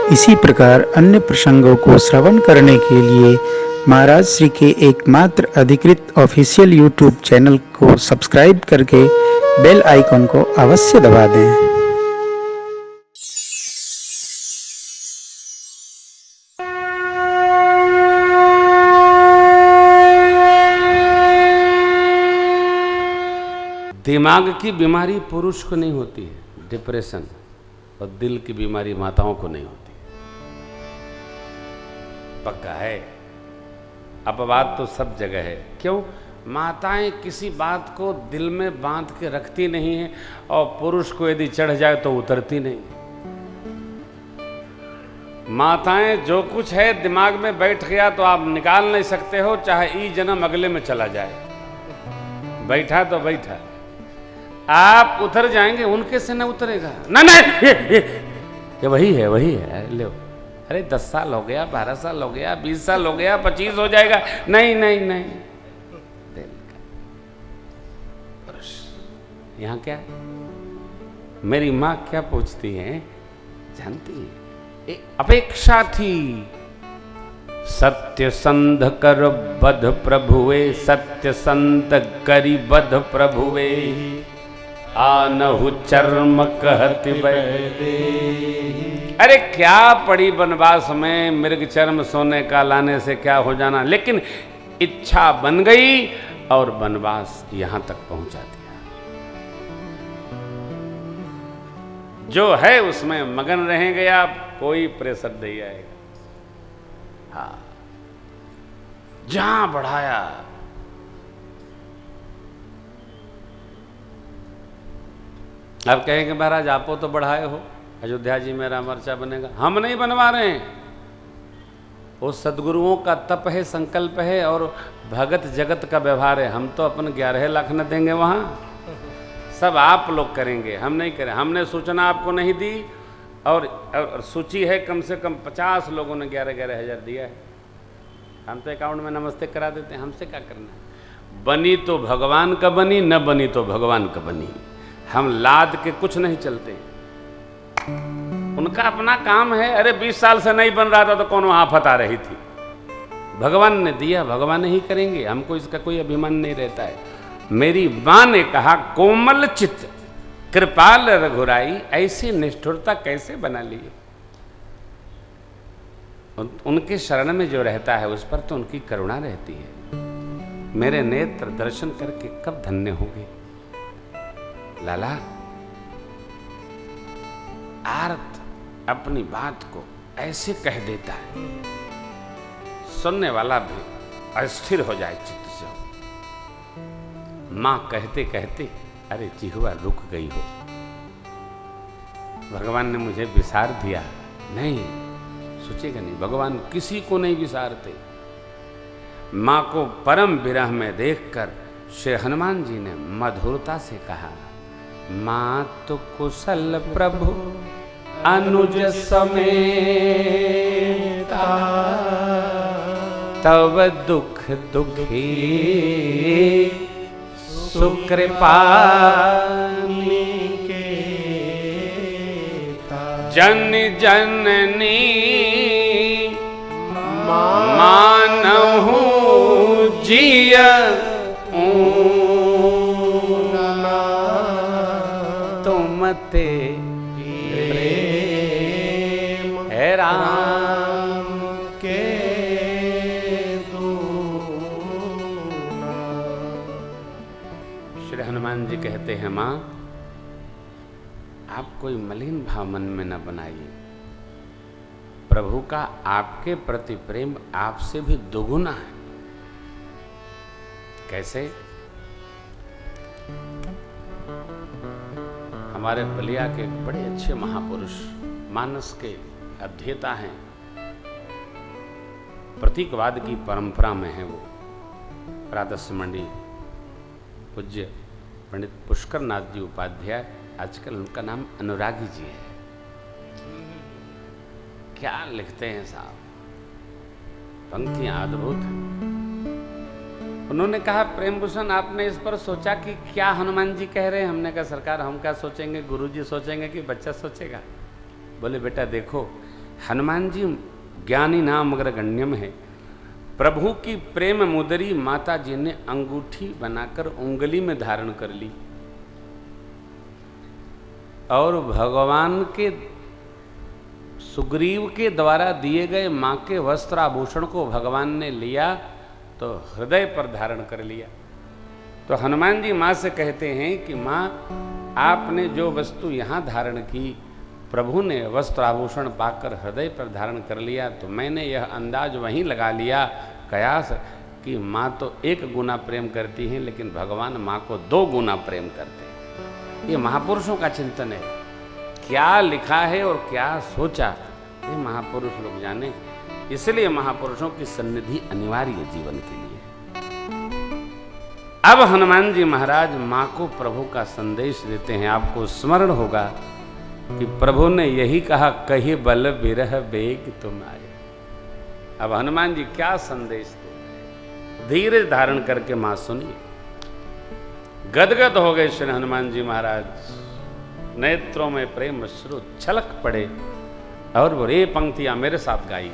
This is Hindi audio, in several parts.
इसी प्रकार अन्य प्रसंगों को श्रवण करने के लिए महाराज श्री के एकमात्र अधिकृत ऑफिशियल यूट्यूब चैनल को सब्सक्राइब करके बेल आइकन को अवश्य दबा दें। दिमाग की बीमारी पुरुष को नहीं होती है, डिप्रेशन, और दिल की बीमारी माताओं को नहीं होती है। पक्का है, अपवाद तो सब जगह है। क्यों? माताएं किसी बात को दिल में बांध के रखती नहीं है, और पुरुष को यदि चढ़ जाए तो उतरती नहीं। माताएं जो कुछ है दिमाग में बैठ गया तो आप निकाल नहीं सकते हो, चाहे ई जन्म अगले में चला जाए। बैठा तो बैठा, आप उतर जाएंगे, उनके से न उतरेगा। ना ना ये वही है ले। अरे 10 साल हो गया, 12 साल हो गया, 20 साल हो गया, 25 हो जाएगा। नहीं नहीं नहीं, दिल का पुरुष। यहाँ क्या, मेरी माँ क्या पूछती है जानती है? एक अपेक्षा थी, सत्य संध कर बध प्रभुवे, सत्य संत करी बध प्रभुवे, आनहु चर्म कहति बैदे। अरे क्या पड़ी वनवास में, मृग चर्म सोने का लाने से क्या हो जाना। लेकिन इच्छा बन गई और वनवास यहां तक पहुंचा दिया। जो है उसमें मगन रहेंगे आप, कोई प्रेशर नहीं आएगा। हाँ, जहां बढ़ाया। आप कहेंगे महाराज आपो तो बढ़ाए हो, अयोध्या जी मेरा मर्चा बनेगा। हम नहीं बनवा रहे हैं, वो सदगुरुओं का तप है, संकल्प है, और भगत जगत का व्यवहार है। हम तो अपन 11 लाख न देंगे वहाँ, सब आप लोग करेंगे, हम नहीं करें। हमने सूचना आपको नहीं दी, और सूची है कम से कम 50 लोगों ने 11-11 हज़ार दिया है। हम तो अकाउंट में नमस्ते करा देते हैं, हमसे क्या करना है। बनी तो भगवान का बनी, न बनी तो भगवान का बनी। हम लाद के कुछ नहीं चलते, उनका अपना काम है। अरे 20 साल से नहीं बन रहा था तो कौन आफत आ रही थी। भगवान ने दिया, भगवान ही करेंगे, हमको इसका कोई अभिमान नहीं रहता है। मेरी मां ने कहा, कोमल चित्त कृपाल रघुराई, ऐसी निष्ठुरता कैसे बना ली। उनके शरण में जो रहता है उस पर तो उनकी करुणा रहती है। मेरे नेत्र दर्शन करके कब धन्य होंगे। लाला, आर्त अपनी बात को ऐसे कह देता है, सुनने वाला भी अस्थिर हो जाए चित्त से। मां कहते कहते अरे जिह्वा रुक गई हो, भगवान ने मुझे विसार दिया। नहीं, सोचेगा नहीं, भगवान किसी को नहीं विसारते। मां को परम विरह में देखकर श्री हनुमान जी ने मधुरता से कहा, मातु कुशल प्रभु अनुज समेता, तव दुख दुखी सुकृपा जन जननी मानहु जिय तुमते प्रेम है राम के दूना। श्री हनुमान जी कहते हैं, मां आप कोई मलिन भाव मन में न बनाइए। प्रभु का आपके प्रति प्रेम आपसे भी दोगुना है। कैसे? हमारे बलिया के बड़े अच्छे महापुरुष, मानस के अध्येता हैं, प्रतीकवाद की परंपरा में है वो। प्रातः मंडी पूज्य पंडित पुष्कर नाथ जी उपाध्याय, आजकल उनका नाम अनुरागी जी है। क्या लिखते हैं साहब, पंक्तियां अद्भुत हैं। उन्होंने कहा, प्रेम भूषण आपने इस पर सोचा कि क्या हनुमान जी कह रहे हैं? हमने कहा, सरकार हम क्या सोचेंगे, गुरु जी सोचेंगे कि बच्चा सोचेगा? बोले, बेटा देखो, हनुमान जी ज्ञानी नाम अग्रगण्यम है। प्रभु की प्रेम मुदरी माता जी ने अंगूठी बनाकर उंगली में धारण कर ली और भगवान के सुग्रीव के द्वारा दिए गए मां के वस्त्र आभूषण को भगवान ने लिया तो हृदय पर धारण कर लिया। तो हनुमान जी मां से कहते हैं कि मां, आपने जो वस्तु यहां धारण की, प्रभु ने वस्त्र आभूषण पाकर हृदय पर धारण कर लिया, तो मैंने यह अंदाज वहीं लगा लिया कयास कि माँ तो 1 गुना प्रेम करती हैं, लेकिन भगवान माँ को 2 गुना प्रेम करते हैं। ये महापुरुषों का चिंतन है। क्या लिखा है और क्या सोचा, ये महापुरुष लोग जाने। इसलिए महापुरुषों की सन्निधि अनिवार्य है जीवन के लिए। अब हनुमान जी महाराज माँ को प्रभु का संदेश देते हैं। आपको स्मरण होगा कि प्रभु ने यही कहा, कही बल बिरह बेग तुम आए। अब हनुमान जी क्या संदेश दे, धीरे धारण करके मां सुनिए। गदगद हो गए श्री हनुमान जी महाराज, नेत्रों में प्रेम अश्रु छलक पड़े और वो रे पंक्तियां मेरे साथ गाई।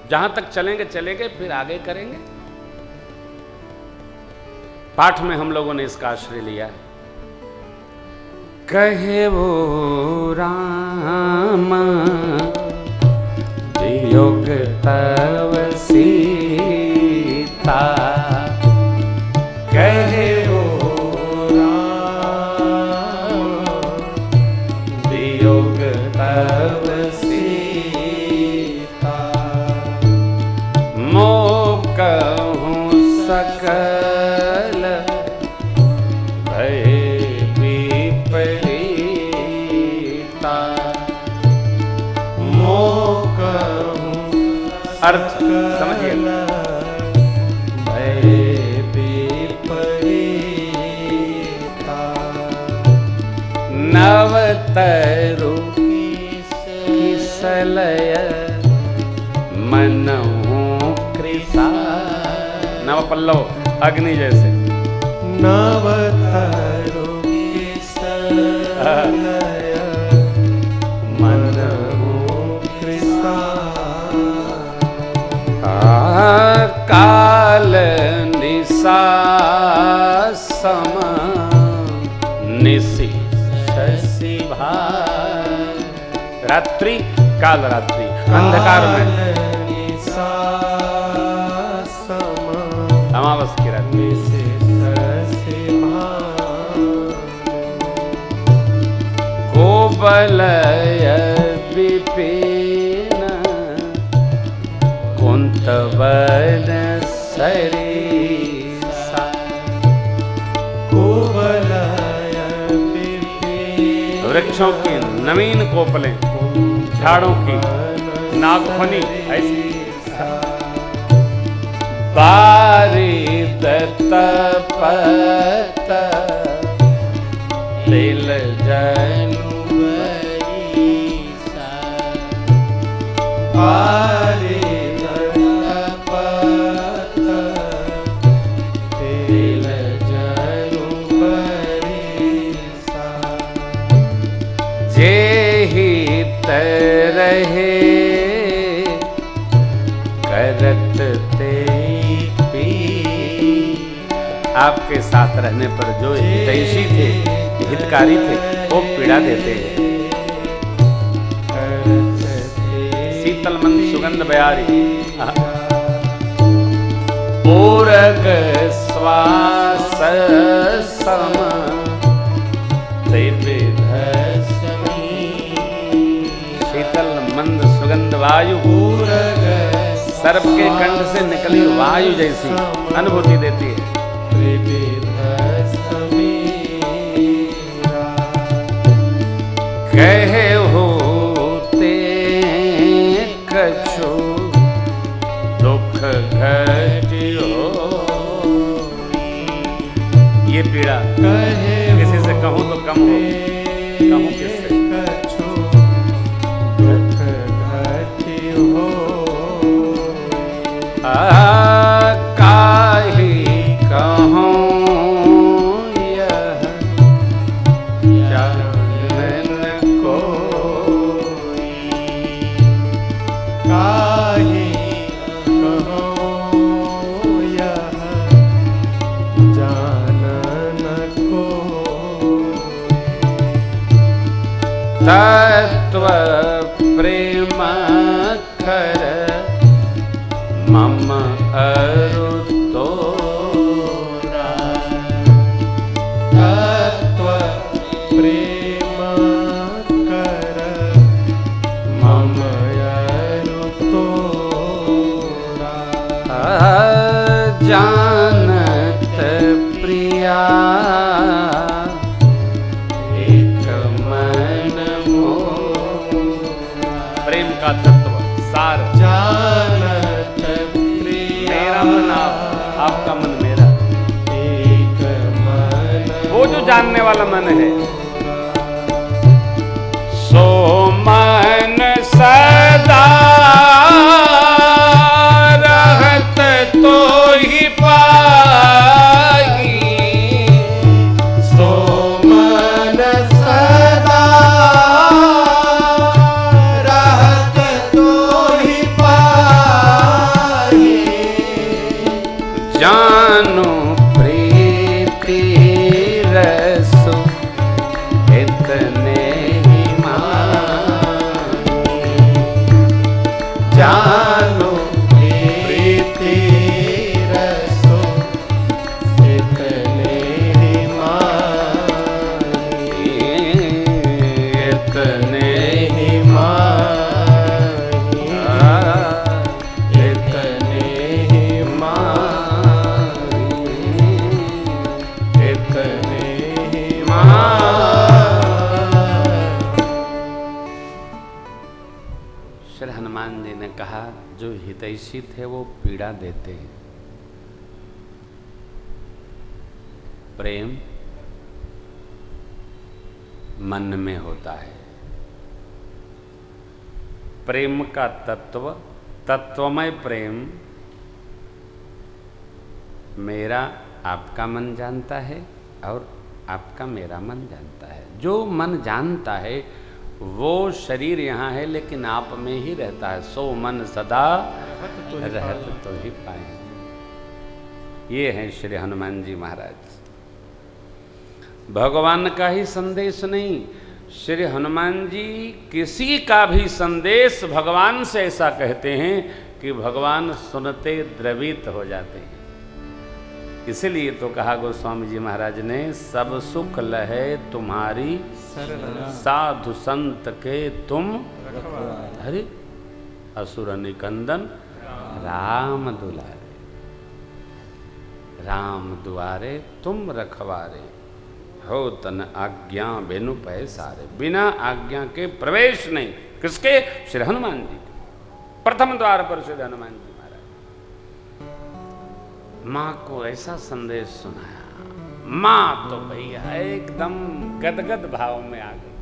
जहां तक चलेंगे चलेंगे, फिर आगे करेंगे। पाठ में हम लोगों ने इसका आश्रय लिया। कहे वो राम वियोग तव सीता, कहे वो राम वियोग तव सीता, मोह कहूँ सकल भय विपरीता। मोह कहूँ अर्थ समझिए, भय विपरीता। नवतरु किसलय मनहु कृसा। नव पल्लव अग्नि जैसे। नवतरु किसलय मनहु कृसा। काल निशा सम निशि शशि भार। रात्रि काल रात्रि अंधकार में, अमावस की रात्रि। कोबलय विपिन कुंतवन सरीसा। कोबलय विपिन वृक्षों की नवीन कोपलें, झाड़ों की नागफनी ऐसी। बारिद तपत तिल जनु बरीसा। बारिद तपत तिल जनु बरीसा। जेहि तरहे करत ते आपके साथ रहने पर जो हितैषी थे, हितकारी थे, वो पीड़ा देते हैं। शीतल मंद सुगंध बयारी। पूरग श्वास सम शीतल मंद सुगंध वायु, सर्प के कंठ से निकली वायु जैसी अनुभूति देती है। कहे होते कछु दुख घटियो। ये पीड़ा किसी से कहूं तो कम हो, कहूं किससे। कछु दुख घटियो। काहे कहूं काहे कहो यह जानन कोई। तत्व प्रेम कर मम अरु तोरा। तत्व प्रेम कर मम अरु तोरा। जानत प्रिया एक मन मोरा। प्रेम का तत्व सार जानत प्रिया मेरा मन आपका मन मेरा, एक मन वो जो जानने वाला मन है, सो मन सदा रहत तो ही पाई। सो मन सदा रहत तो ही पाई। जानो प्रीति रसो इतने ही मानी। जानो प्रीति रसो इतने ही मानी। इतने ही मानी। इतने ही मानी। इतने ही श्री हनुमान जी ने कहा, जो हितैषी थे वो पीड़ा देते हैं। प्रेम मन में होता है। प्रेम का तत्व, तत्वमय प्रेम मेरा आपका मन जानता है और आपका मेरा मन जानता है। जो मन जानता है वो शरीर यहाँ है लेकिन आप में ही रहता है। सो मन सदा रहत तो ही पाए। ये हैं श्री हनुमान जी महाराज। भगवान का ही संदेश नहीं, श्री हनुमान जी किसी का भी संदेश भगवान से ऐसा कहते हैं कि भगवान सुनते द्रवित हो जाते हैं। इसीलिए तो कहा गोस्वामी जी महाराज ने, सब सुख लहे तुम्हारी साधु संत के तुम हरे असुर निकंदन राम दुलारे। राम दुआरे तुम रखवारे, हो तन आज्ञा बेनु पै सारे। बिना आज्ञा के प्रवेश नहीं। किसके? श्री हनुमान जी। प्रथम द्वार पर श्री हनुमान जी महाराज माँ को ऐसा संदेश सुनाया। माँ तो भैया एकदम गदगद भाव में आ गई।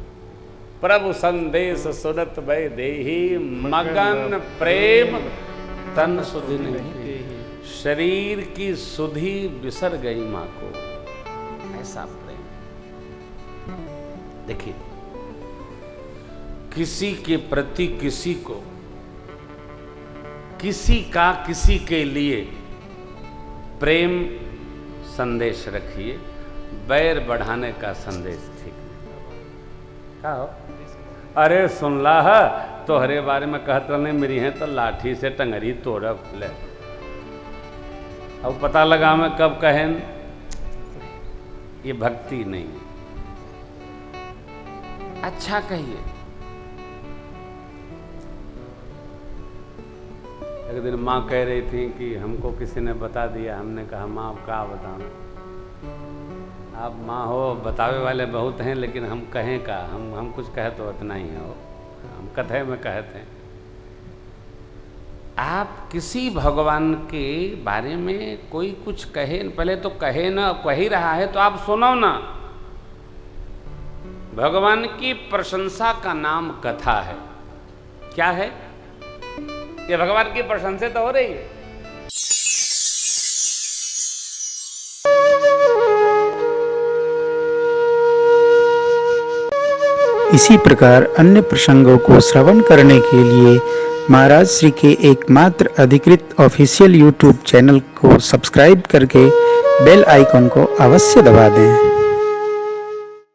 प्रभु संदेश सुनत भय देहि, मगन प्रेम तन सुधि नहीं। शरीर की सुधि बिसर गई माँ को। ऐसा प्रेम। देखिए, किसी के प्रति किसी को, किसी का किसी के लिए प्रेम संदेश रखिए, बैर बढ़ाने का संदेश ठीक नहीं। क्या हो? अरे सुन ला तो हरे बारे में कहत रहने मेरी है तो लाठी से टंगरी तोड़ब ले। अब पता लगा मैं कब कहें, ये भक्ति नहीं। अच्छा कहिए। एक दिन माँ कह रही थी कि हमको किसी ने बता दिया। हमने कहा माँ आप क्या बताऊं? आप माँ हो, बतावे वाले बहुत हैं, लेकिन हम कहें का, हम कुछ कहे तो उतना ही हो, हम कथे में कहते हैं। आप किसी भगवान के बारे में कोई कुछ कहे, पहले तो कहे ना, कह ही रहा है तो आप सुनो ना। भगवान की प्रशंसा का नाम कथा है। क्या है? ये भगवान की प्रशंसा तो हो रही है। इसी प्रकार अन्य प्रसंगों को श्रवण करने के लिए महाराज श्री के एकमात्र अधिकृत ऑफिशियल यूट्यूब चैनल को सब्सक्राइब करके बेल आइकन को अवश्य दबा दें।